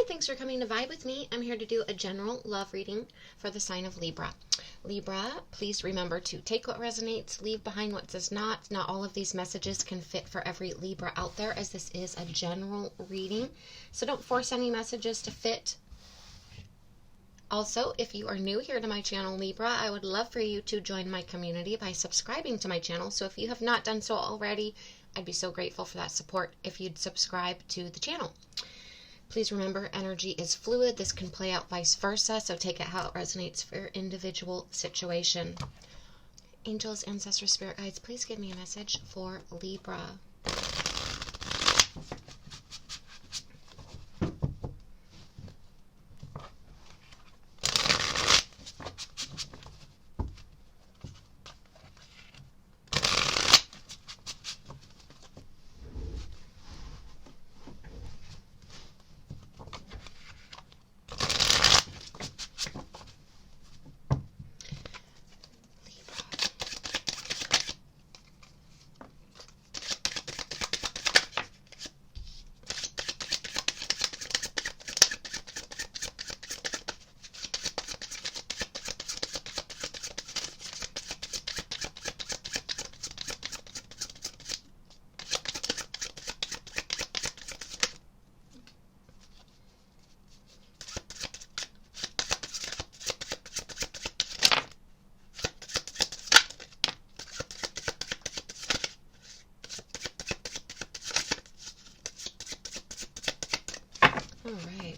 thanks for coming to vibe with me. I'm here to do a general love reading for the sign of Libra. Libra, please remember to take what resonates, leave behind what does not. Not all of these messages can fit for every Libra out there, as this is a general reading. So don't force any messages to fit. Also, if you are new here to my channel, Libra, I would love for you to join my community by subscribing to my channel. So if you have not done so already, I'd be so grateful for that support if you'd subscribe to the channel. Please remember, energy is fluid. This can play out vice versa, so take it how it resonates for your individual situation. Angels, ancestors, spirit guides, please give me a message for Libra. All right.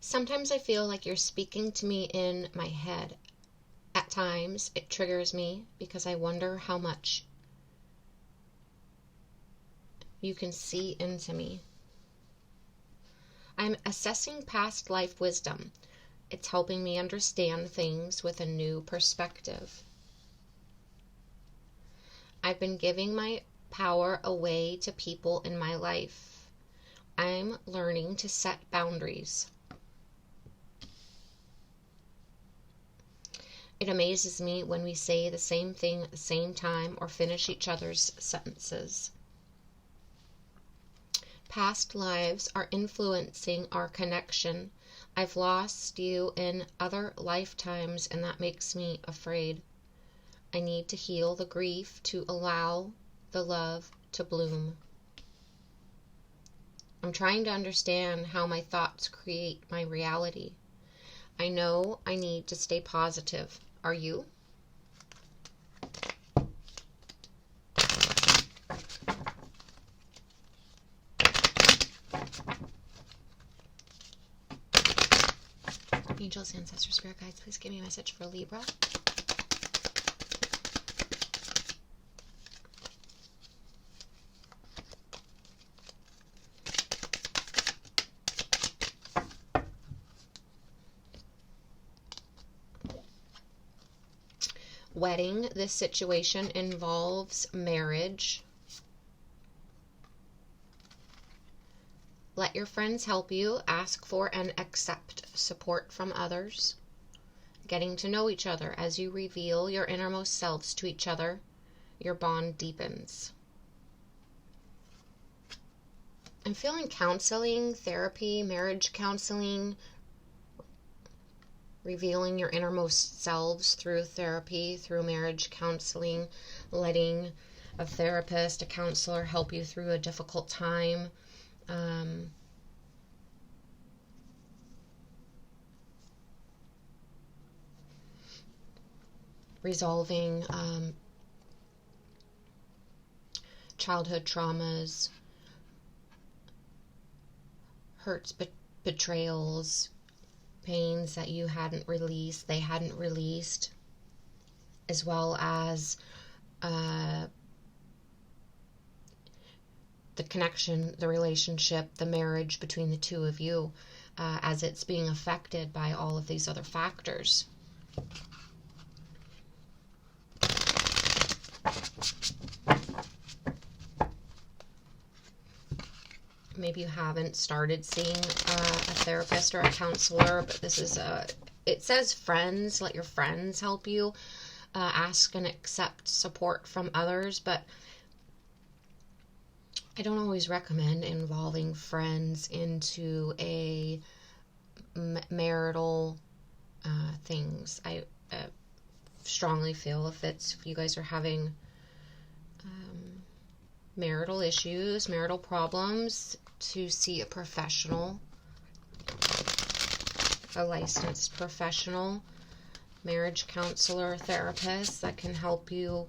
Sometimes I feel like you're speaking to me in my head. At times, it triggers me because I wonder how much you can see into me. I'm assessing past life wisdom. It's helping me understand things with a new perspective. I've been giving my power away to people in my life. I'm learning to set boundaries. It amazes me when we say the same thing at the same time or finish each other's sentences. Past lives are influencing our connection. I've lost you in other lifetimes, and that makes me afraid. I need to heal the grief to allow the love to bloom. I'm trying to understand how my thoughts create my reality. I know I need to stay positive. Are you? Angels, ancestors, spirit guides, please give me a message for Libra. Wedding. This situation involves marriage. Let your friends help you. Ask for and accept support from others. Getting to know each other. As you reveal your innermost selves to each other, your bond deepens. I'm feeling counseling, therapy, marriage counseling, revealing your innermost selves through therapy, through marriage counseling, letting a therapist, a counselor help you through a difficult time. Resolving childhood traumas, hurts, betrayals, pains that you hadn't released, they hadn't released, as well as the connection, the relationship, the marriage between the two of you, as it's being affected by all of these other factors. Maybe you haven't started seeing a therapist or a counselor, but this is it says friends. Let your friends help you. Ask and accept support from others, but I don't always recommend involving friends into a marital things. I strongly feel if you guys are having marital issues, marital problems, to see a professional, a licensed professional, marriage counselor, therapist that can help you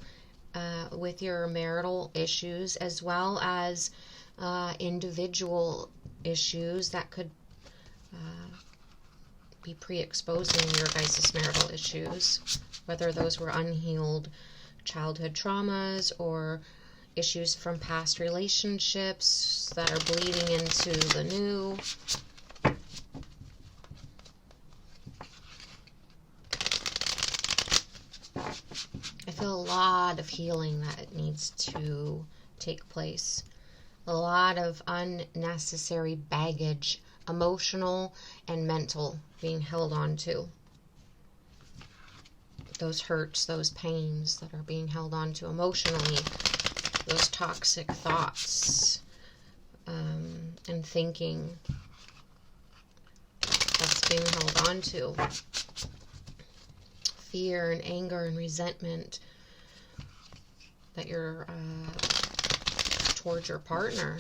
with your marital issues, as well as individual issues that could be pre-exposing your guys' marital issues, whether those were unhealed childhood traumas or issues from past relationships that are bleeding into the new. I feel a lot of healing that needs to take place. A lot of unnecessary baggage, emotional and mental, being held on to. Those hurts, those pains that are being held on to emotionally, those toxic thoughts and thinking that's being held on to. Fear and anger and resentment that you're towards your partner.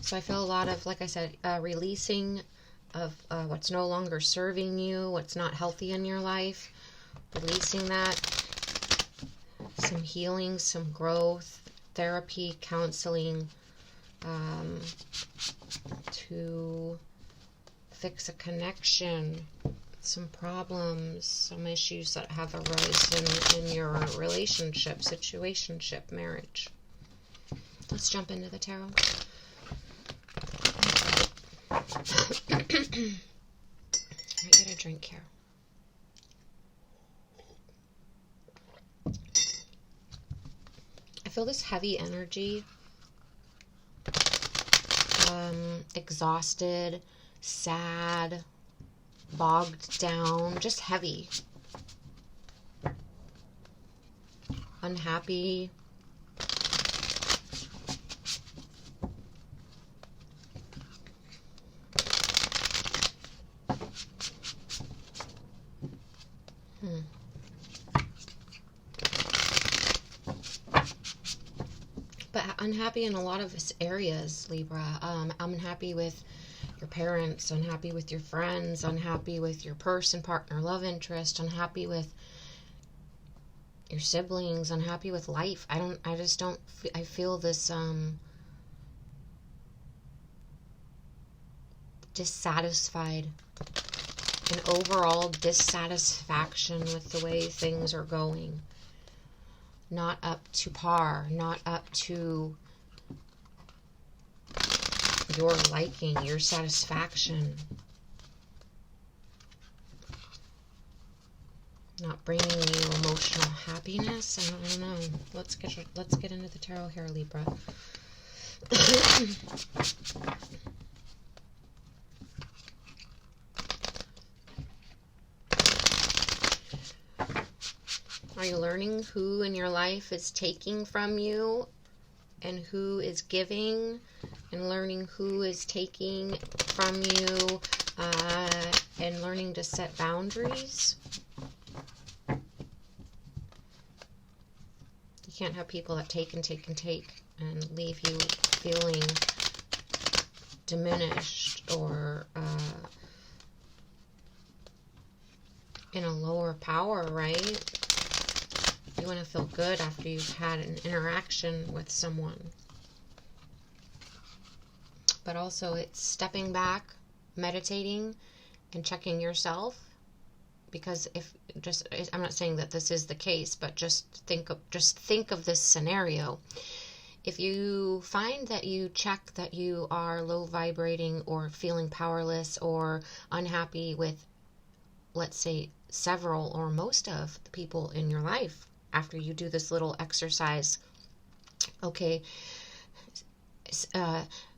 So I feel a lot of, like I said, releasing of what's no longer serving you, what's not healthy in your life, releasing that, some healing, some growth, therapy, counseling, to fix a connection, some problems, some issues that have arisen in your relationship, situationship, marriage. Let's jump into the tarot. Alright, get a drink here. I feel this heavy energy, exhausted, sad, bogged down, just heavy, unhappy. But unhappy in a lot of areas, Libra. I'm unhappy with your parents, unhappy with your friends, unhappy with your person, partner, love interest, unhappy with your siblings, unhappy with life. I feel this dissatisfied, an overall dissatisfaction with the way things are going. Not up to par, not up to your liking, your satisfaction. Not bringing you emotional happiness. I don't know. Let's get into the tarot here, Libra. Are you learning who in your life is taking from you and who is giving, and learning who is taking from you, and learning to set boundaries? You can't have people that take and take and take and leave you feeling diminished or in a lower power, right? You want to feel good after you've had an interaction with someone. But also it's stepping back, meditating, and checking yourself. Because I'm not saying that this is the case, but just think of this scenario. If you find that you check that you are low vibrating or feeling powerless or unhappy with, let's say, several or most of the people in your life after you do this little exercise. Okay,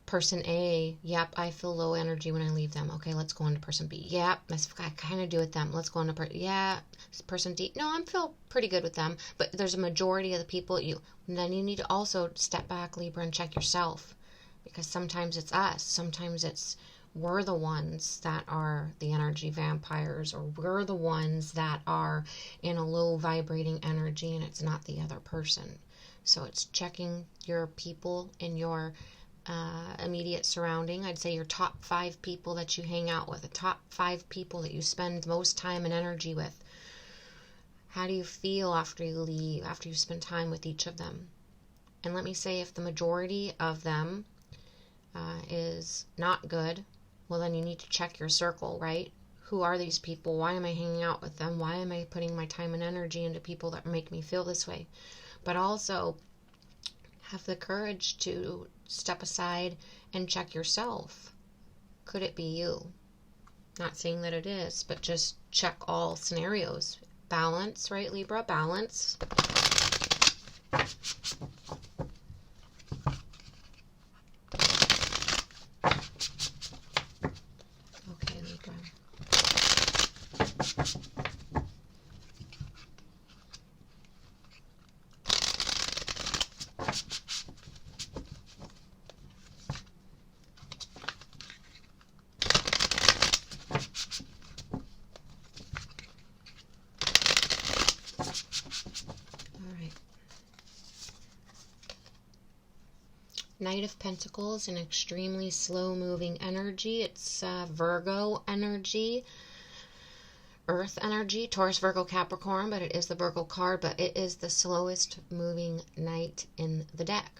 person A, yep, I feel low energy when I leave them. Okay, let's go on to person B. Yep, I kind of do with them. Let's go on to person D. No, I feel pretty good with them. But there's a majority of the people then you need to also step back, Libra, and check yourself. Because sometimes it's us. Sometimes we're the ones that are the energy vampires, or we're the ones that are in a low vibrating energy and it's not the other person. So it's checking your people in your immediate surrounding. I'd say your top 5 people that you hang out with, the top 5 people that you spend most time and energy with. How do you feel after you leave, after you spend time with each of them? And let me say, if the majority of them is not good, well, then you need to check your circle, right? Who are these people? Why am I hanging out with them? Why am I putting my time and energy into people that make me feel this way? But also have the courage to step aside and check yourself. Could it be you? Not saying that it is, but just check all scenarios. Balance, right, Libra? Balance. Okay, Libra. Knight of Pentacles, an extremely slow-moving energy. It's Virgo energy, Earth energy, Taurus, Virgo, Capricorn, but it is the Virgo card, but it is the slowest moving Knight in the deck.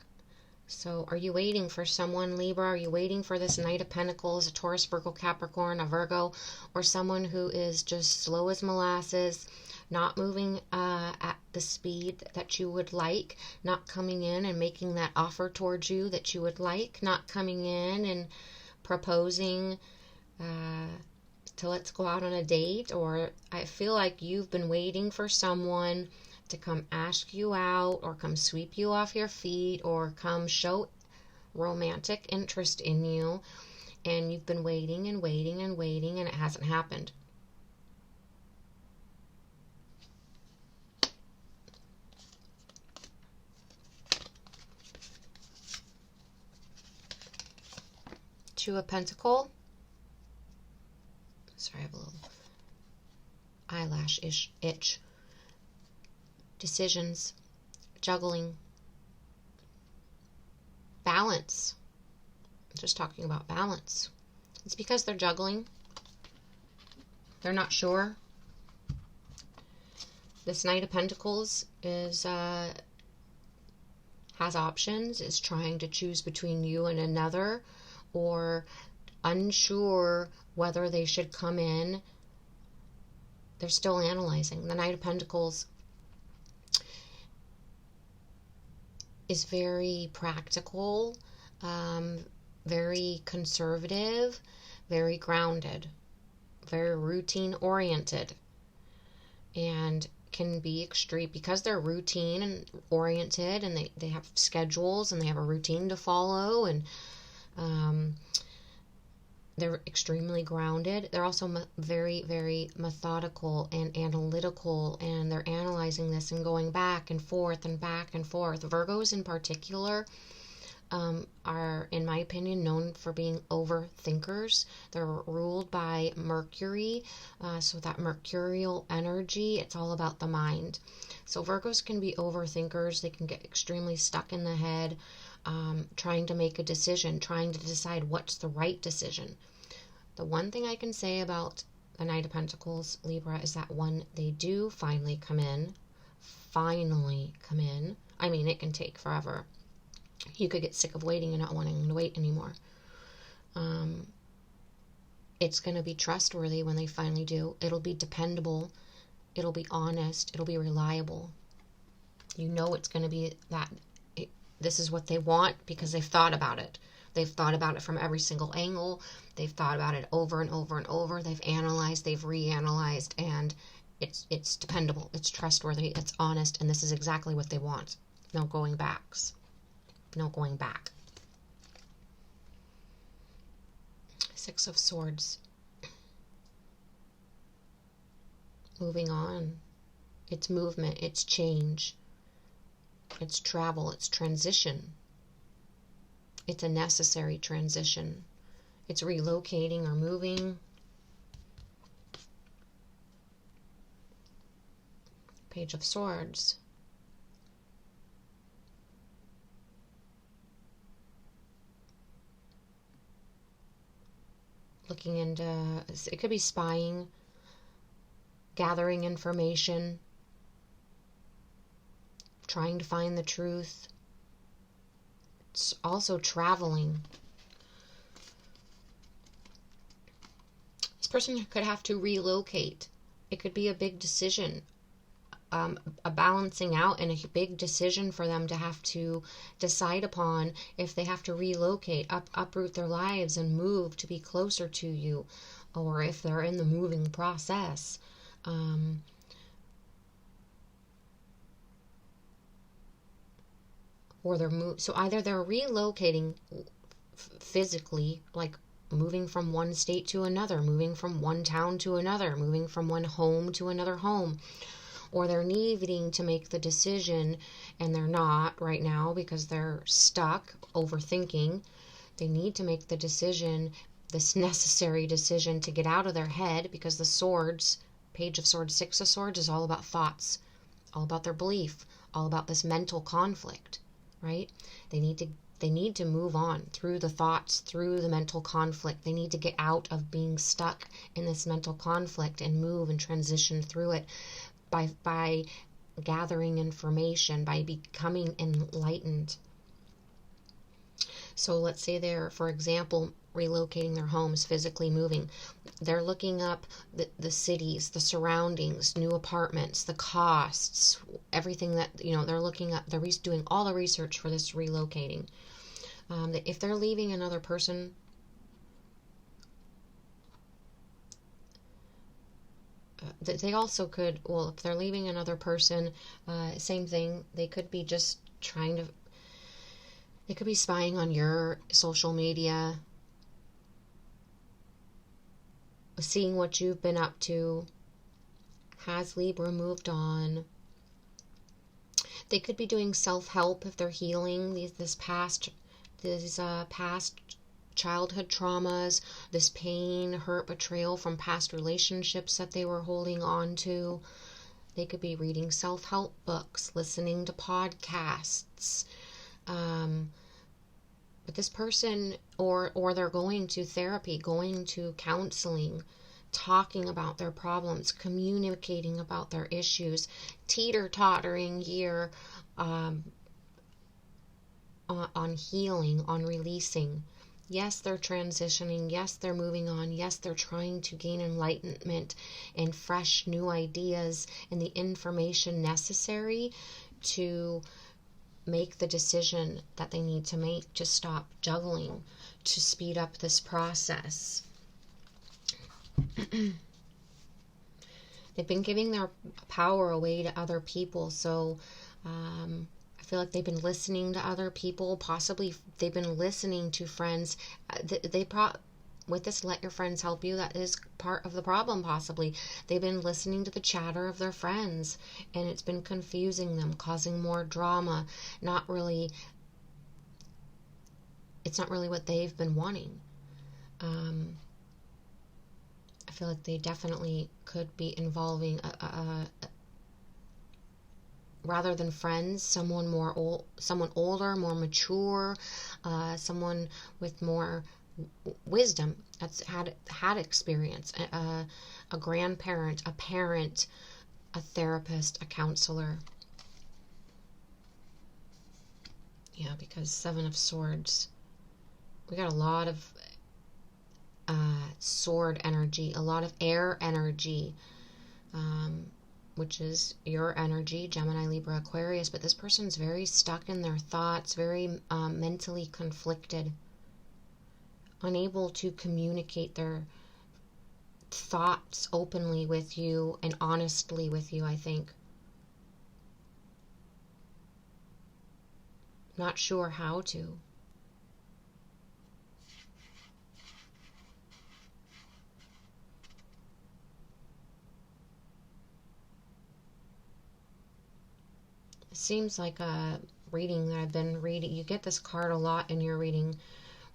So are you waiting for someone, Libra? Are you waiting for this Knight of Pentacles, a Taurus, Virgo, Capricorn, a Virgo, or someone who is just slow as molasses, not moving at the speed that you would like, not coming in and making that offer towards you that you would like, not coming in and proposing to let's go out on a date? Or I feel like you've been waiting for someone to come ask you out, or come sweep you off your feet, or come show romantic interest in you, and you've been waiting and waiting and waiting, and it hasn't happened. Two of Pentacles. Sorry, I have a little eyelash itch. Decisions, juggling, balance. I'm just talking about balance. It's because they're juggling. They're not sure. This Knight of Pentacles is has options, is trying to choose between you and another, or unsure whether they should come in. They're still analyzing. The Knight of Pentacles is very practical, very conservative, very grounded, very routine oriented, and can be extreme because they're routine and oriented, and they have schedules and they have a routine to follow, and they're extremely grounded. They're also very, very methodical and analytical, and they're analyzing this and going back and forth and back and forth. Virgos in particular are, in my opinion, known for being overthinkers. They're ruled by Mercury, so that mercurial energy, it's all about the mind. So Virgos can be overthinkers. They can get extremely stuck in the head, trying to make a decision, trying to decide what's the right decision. The one thing I can say about the Knight of Pentacles, Libra, is that when they do finally come in, I mean, it can take forever. You could get sick of waiting and not wanting to wait anymore. It's going to be trustworthy when they finally do. It'll be dependable. It'll be honest. It'll be reliable. You know it's going to be that. This is what they want because they've thought about it. They've thought about it from every single angle. They've thought about it over and over and over. They've analyzed, they've reanalyzed, and it's dependable, it's trustworthy, it's honest, and this is exactly what they want. No going backs. No going back. Six of Swords. Moving on. It's movement, it's change, it's travel, it's transition. It's a necessary transition. It's relocating or moving. Page of Swords. Looking into, it could be spying, gathering information, trying to find the truth. It's also traveling. This person could have to relocate. It could be a big decision, a balancing out and a big decision for them to have to decide upon if they have to relocate, uproot their lives and move to be closer to you, or if they're in the moving process. Or so either they're relocating physically, like moving from one state to another, moving from one town to another, moving from one home to another home, or they're needing to make the decision and they're not right now because they're stuck overthinking. They need to make the decision, this necessary decision, to get out of their head, because the Swords, Page of Swords, Six of Swords, is all about thoughts, all about their belief, all about this mental conflict, right? They need to move on through the thoughts, through the mental conflict. They need to get out of being stuck in this mental conflict and move and transition through it by gathering information, by becoming enlightened. So let's say they're, for example, relocating their homes, physically moving. They're looking up the cities, the surroundings, new apartments, the costs, everything that, they're looking up. They're doing all the research for this relocating. If they're leaving another person, they also could, well, if they're leaving another person, same thing. They could be just they could be spying on your social media, seeing what you've been up to. Has Libra moved on? They could be doing self-help if they're healing these past childhood traumas, this pain, hurt, betrayal from past relationships that they were holding on to. They could be reading self-help books, listening to podcasts. But this person, or they're going to therapy, going to counseling, talking about their problems, communicating about their issues, teeter-tottering year on healing, on releasing. Yes, they're transitioning. Yes, they're moving on. Yes, they're trying to gain enlightenment and fresh new ideas and the information necessary to make the decision that they need to make to stop juggling, to speed up this process. They've been giving their power away to other people, so I feel like they've been listening to other people. Possibly they've been listening to friends. With this let your friends help you, that is part of the problem. Possibly they've been listening to the chatter of their friends, and it's been confusing them, causing more drama. It's not really what they've been wanting. I feel like they definitely could be involving rather than friends, someone older, more mature, someone with more wisdom, that's had experience, a grandparent, a parent, a therapist, a counselor. Yeah, because Seven of Swords, we got a lot of sword energy, a lot of air energy, which is your energy, Gemini, Libra, Aquarius. But this person's very stuck in their thoughts, very mentally conflicted, unable to communicate thoughts openly with you and honestly with you, I think. Not sure how to. It seems like a reading that I've been reading. You get this card a lot in your reading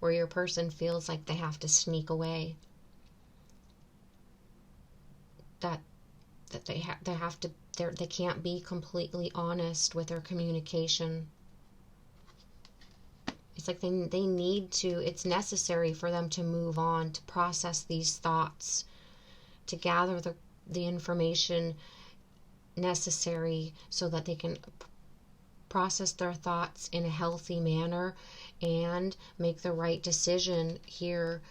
where your person feels like they have to sneak away. That they have to they can't be completely honest with their communication. It's like they need to, it's necessary for them to move on, to process these thoughts, to gather the information necessary so that they can process their thoughts in a healthy manner and make the right decision here,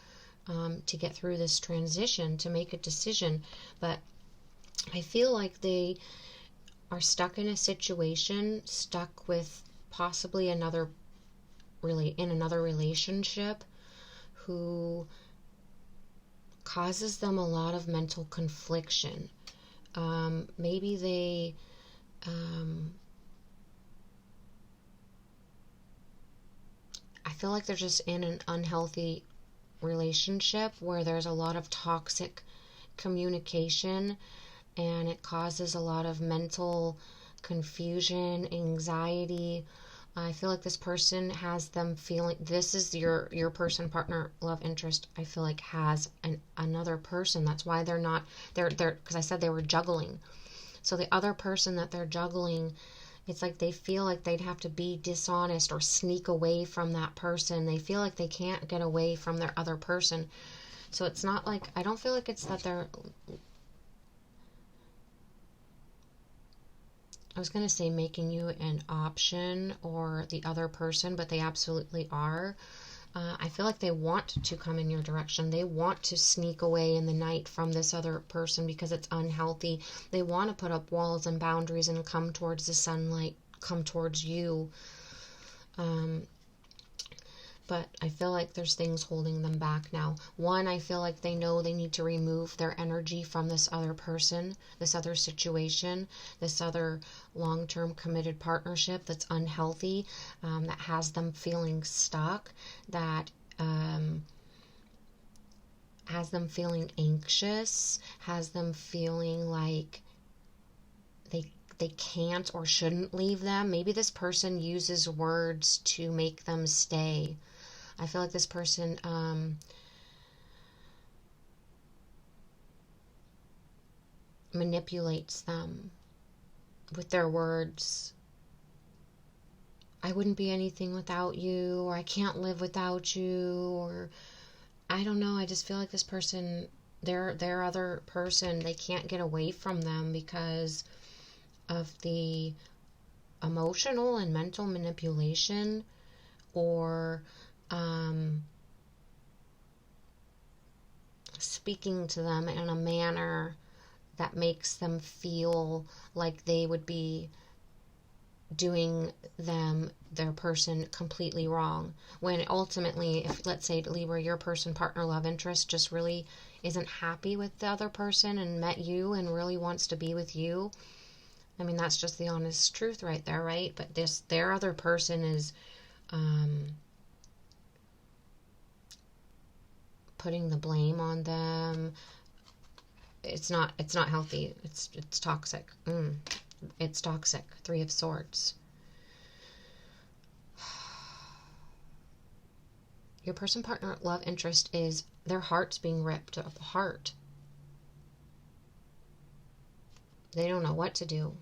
to get through this transition, to make a decision. But I feel like they are stuck in a situation, stuck with possibly in another relationship who causes them a lot of mental confliction. Maybe they I feel like they're just in an unhealthy relationship where there's a lot of toxic communication, and it causes a lot of mental confusion, anxiety. I feel like this person has them feeling, this is your person, partner, love interest, I feel like has another person. That's why they're because I said they were juggling. So the other person that they're juggling, it's like they feel like they'd have to be dishonest or sneak away from that person. They feel like they can't get away from their other person. So it's not like, I don't feel like it's that they're, I was going to say making you an option or the other person, but they absolutely are. I feel like they want to come in your direction. They want to sneak away in the night from this other person because it's unhealthy. They want to put up walls and boundaries and come towards the sunlight, come towards you. But I feel like there's things holding them back now. One, I feel like they know they need to remove their energy from this other person, this other situation, this other long-term committed partnership that's unhealthy, that has them feeling stuck, that has them feeling anxious, has them feeling like they can't or shouldn't leave them. Maybe this person uses words to make them stay. I feel like this person manipulates them with their words. I wouldn't be anything without you, or I can't live without you, or I don't know. I just feel like this person, their other person, they can't get away from them because of the emotional and mental manipulation, or speaking to them in a manner that makes them feel like they would be doing their person completely wrong, when ultimately, if let's say Libra, your person, partner, love interest just really isn't happy with the other person and met you and really wants to be with you. I mean, that's just the honest truth right there, right? But their other person is putting the blame on them. It's not healthy. It's toxic. It's toxic. Three of Swords. Your person, partner, love interest is their heart's being ripped apart. They don't know what to do.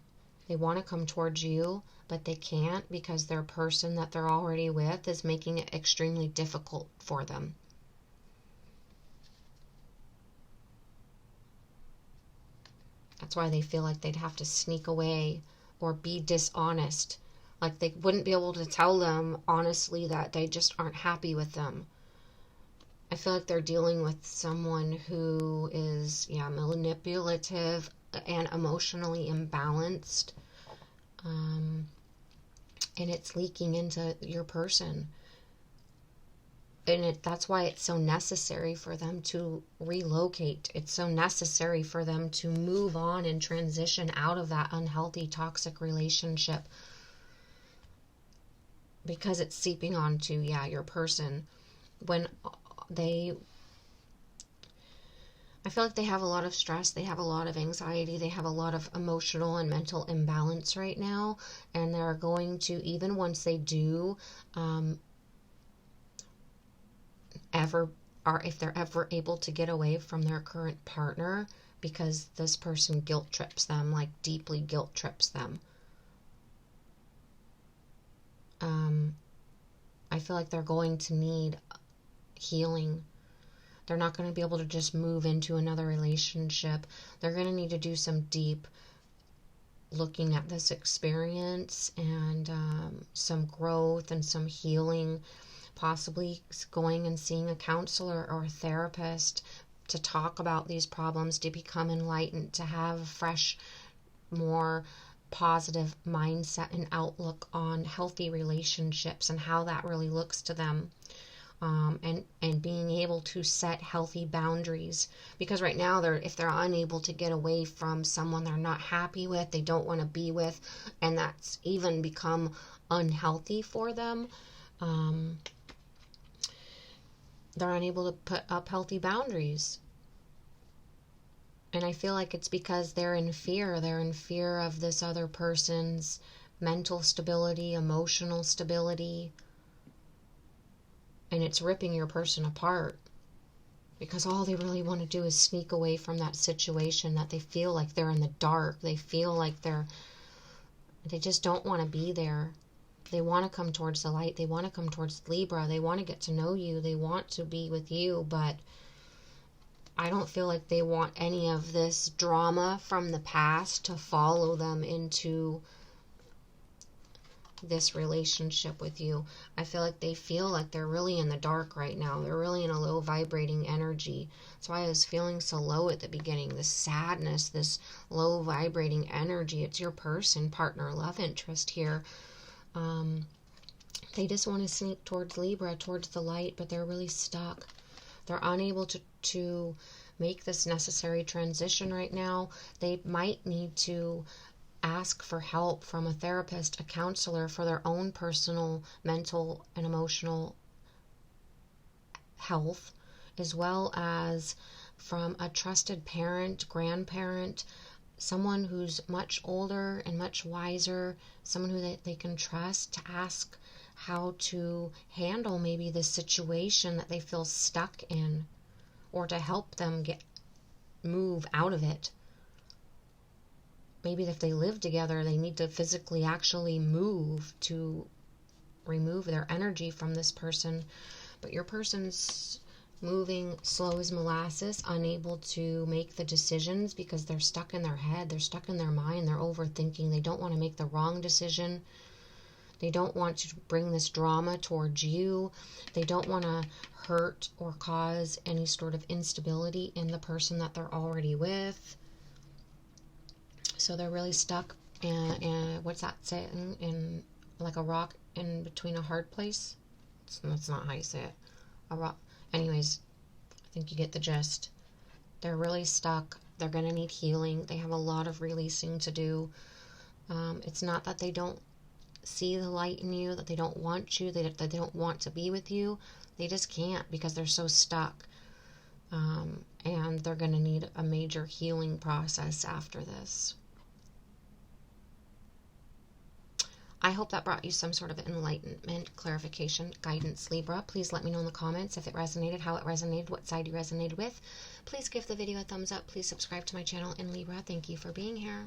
They want to come towards you, but they can't because their person that they're already with is making it extremely difficult for them. That's why they feel like they'd have to sneak away or be dishonest. Like they wouldn't be able to tell them honestly that they just aren't happy with them. I feel like they're dealing with someone who is, manipulative and emotionally imbalanced. And it's leaking into your person. That's why it's so necessary for them to relocate. It's so necessary for them to move on and transition out of that unhealthy, toxic relationship, because it's seeping onto, your person. When I feel like they have a lot of stress, they have a lot of anxiety, they have a lot of emotional and mental imbalance right now, and they're going to, even once they do, if they're ever able to get away from their current partner, because this person guilt trips them, like deeply guilt trips them. I feel like they're going to need healing. They're not going to be able to just move into another relationship. They're going to need to do some deep looking at this experience, and some growth and some healing, possibly going and seeing a counselor or a therapist to talk about these problems, to become enlightened, to have a fresh, more positive mindset and outlook on healthy relationships and how that really looks to them. And being able to set healthy boundaries, because right now if they're unable to get away from someone they're not happy with, they don't want to be with, and that's even become unhealthy for them, they're unable to put up healthy boundaries. And I feel like it's because they're in fear of this other person's mental stability, emotional stability. And it's ripping your person apart, because all they really want to do is sneak away from that situation, that they feel like they're in the dark. They feel like they just don't want to be there. They want to come towards the light. They want to come towards Libra. They want to get to know you. They want to be with you, but I don't feel like they want any of this drama from the past to follow them into this relationship with you. I feel like they feel like they're really in the dark right now. They're really in a low vibrating energy. That's why I was feeling so low at the beginning. This sadness, this low vibrating energy. It's your person, partner, love interest here. They just want to sneak towards Libra, towards the light, but they're really stuck. They're unable to make this necessary transition right now. They might need to ask for help from a therapist, a counselor, for their own personal mental and emotional health, as well as from a trusted parent, grandparent, someone who's much older and much wiser, someone who they can trust, to ask how to handle maybe this situation that they feel stuck in, or to help them move out of it. Maybe if they live together, they need to physically actually move to remove their energy from this person. But your person's moving slow as molasses, unable to make the decisions because they're stuck in their head, they're stuck in their mind, they're overthinking. They don't want to make the wrong decision. They don't want to bring this drama towards you. They don't want to hurt or cause any sort of instability in the person that they're already with. So they're really stuck in what's that saying? In like a rock in between a hard place. That's not how you say it. A rock. Anyways, I think you get the gist. They're really stuck. They're going to need healing. They have a lot of releasing to do. It's not that they don't see the light in you, that they don't want you, that they don't want to be with you. They just can't, because they're so stuck. And they're going to need a major healing process after this. I hope that brought you some sort of enlightenment, clarification, guidance, Libra. Please let me know in the comments if it resonated, how it resonated, what side you resonated with. Please give the video a thumbs up. Please subscribe to my channel. And Libra, thank you for being here.